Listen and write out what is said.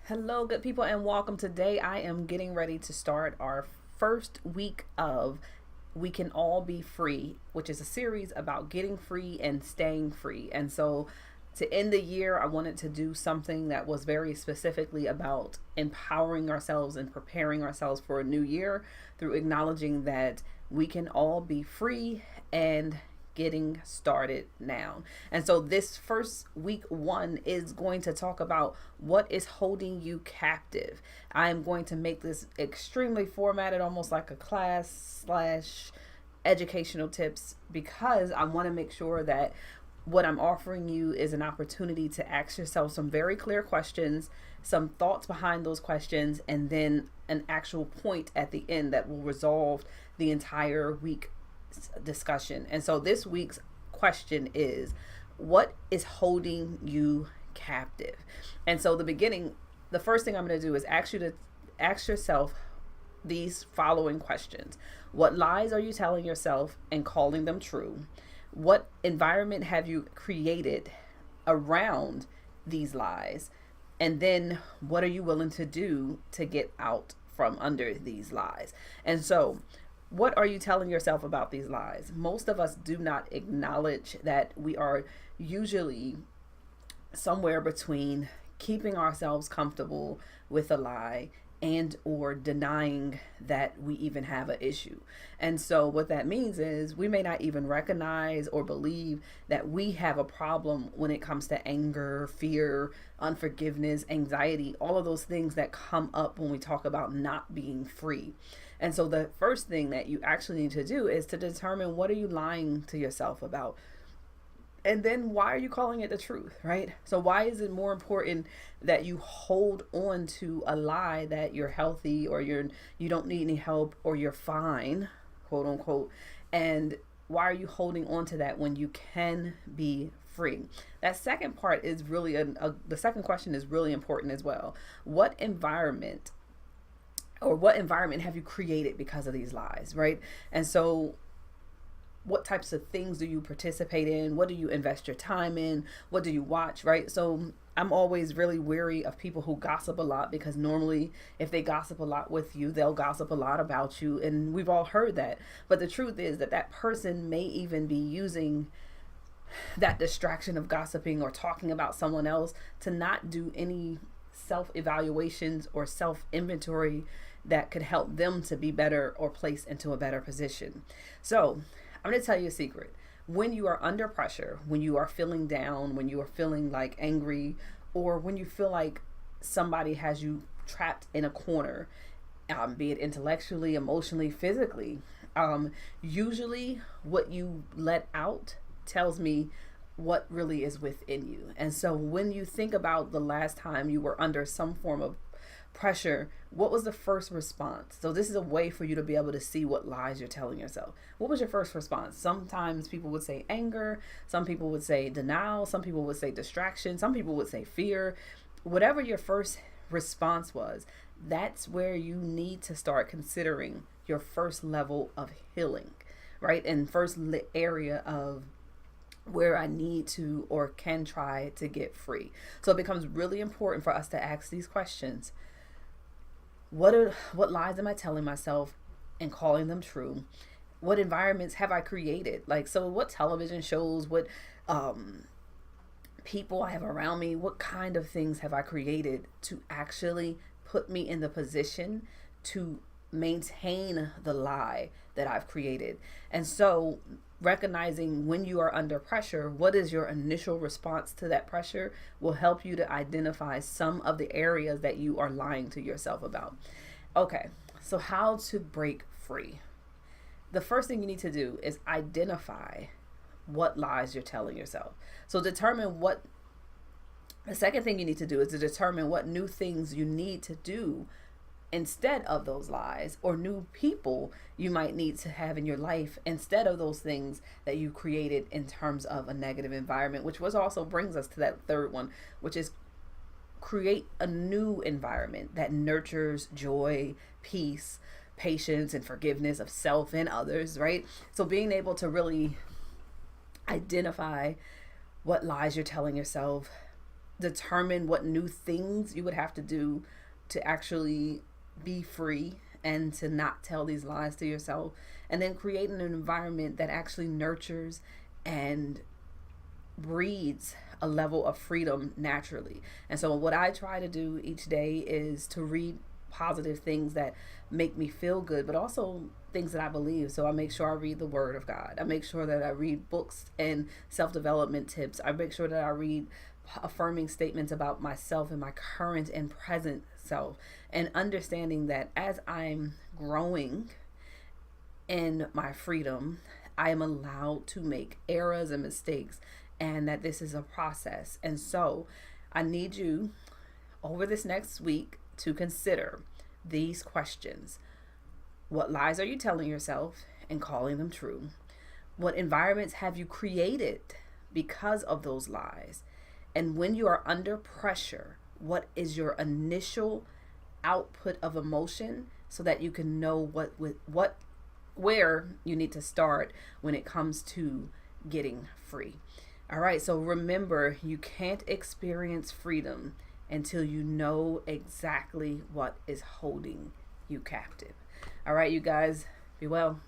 Hello, good people, and welcome. Today, I am getting ready to start our first week of We Can All Be Free, which is a series about getting free and staying free. And so, to end the year, I wanted to do something that was very specifically about empowering ourselves and preparing ourselves for a new year through acknowledging that we can all be free and getting started now. And so this first week one is going to talk about what is holding you captive. I am going to make this extremely formatted, almost like a class slash educational tips, because I want to make sure that what I'm offering you is an opportunity to ask yourself some very clear questions, some thoughts behind those questions, and then an actual point at the end that will resolve the entire week discussion. And so this week's question is, what is holding you captive? And so the first thing I'm going to do is ask you to ask yourself these following questions. What lies are you telling yourself and calling them true? What environment have you created around these lies? And then what are you willing to do to get out from under these lies? And so what are you telling yourself about these lies? Most of us do not acknowledge that we are usually somewhere between keeping ourselves comfortable with a lie and or denying that we even have an issue. And so what that means is we may not even recognize or believe that we have a problem when it comes to anger, fear, unforgiveness, anxiety, all of those things that come up when we talk about not being free. And so the first thing that you actually need to do is to determine, what are you lying to yourself about? And then why are you calling it the truth, right? So why is it more important that you hold on to a lie that you're healthy, or you don't need any help, or you're fine, quote unquote? And why are you holding on to that when you can be free? That second part is really the second question is really important as well. What environment have you created because of these lies, right? And so what types of things do you participate in? What do you invest your time in? What do you watch, right? So I'm always really wary of people who gossip a lot, because normally if they gossip a lot with you, they'll gossip a lot about you. And we've all heard that. But the truth is that that person may even be using that distraction of gossiping or talking about someone else to not do any self evaluations or self inventory that could help them to be better or placed into a better position. So I'm going to tell you a secret. When you are under pressure, when you are feeling down, when you are feeling like angry, or when you feel like somebody has you trapped in a corner, be it intellectually, emotionally, physically, usually what you let out tells me what really is within you. And so when you think about the last time you were under some form of pressure, what was the first response? So this is a way for you to be able to see what lies you're telling yourself. What was your first response? Sometimes people would say anger, some people would say denial, some people would say distraction, some people would say fear. Whatever your first response was, that's where you need to start considering your first level of healing, right? And first area of where I need to or can try to get free. So it becomes really important for us to ask these questions. What lies am I telling myself and calling them true? What environments have I created? Like, so what television shows, what people I have around me, what kind of things have I created to actually put me in the position to maintain the lie that I've created? And so recognizing when you are under pressure, what is your initial response to that pressure will help you to identify some of the areas that you are lying to yourself about. Okay, so how to break free? The first thing you need to do is identify what lies you're telling yourself. So the second thing you need to do is to determine what new things you need to do instead of those lies, or new people you might need to have in your life instead of those things that you created in terms of a negative environment, which was also brings us to that third one, which is create a new environment that nurtures joy, peace, patience, and forgiveness of self and others, right? So being able to really identify what lies you're telling yourself, determine what new things you would have to do to actually be free and to not tell these lies to yourself, and then create an environment that actually nurtures and breeds a level of freedom naturally. And so what I try to do each day is to read positive things that make me feel good, but also things that I believe. So I make sure I read the Word of God. I make sure that I read books and self-development tips. I make sure that I read affirming statements about myself and my current and present self, and understanding that as I'm growing in my freedom, I am allowed to make errors and mistakes, and that this is a process. And so I need you over this next week to consider these questions. What lies are you telling yourself and calling them true? What environments have you created because of those lies? And when you are under pressure, what is your initial output of emotion, so that you can know where you need to start when it comes to getting free. All right, so remember, you can't experience freedom until you know exactly what is holding you captive. All right, you guys, be well.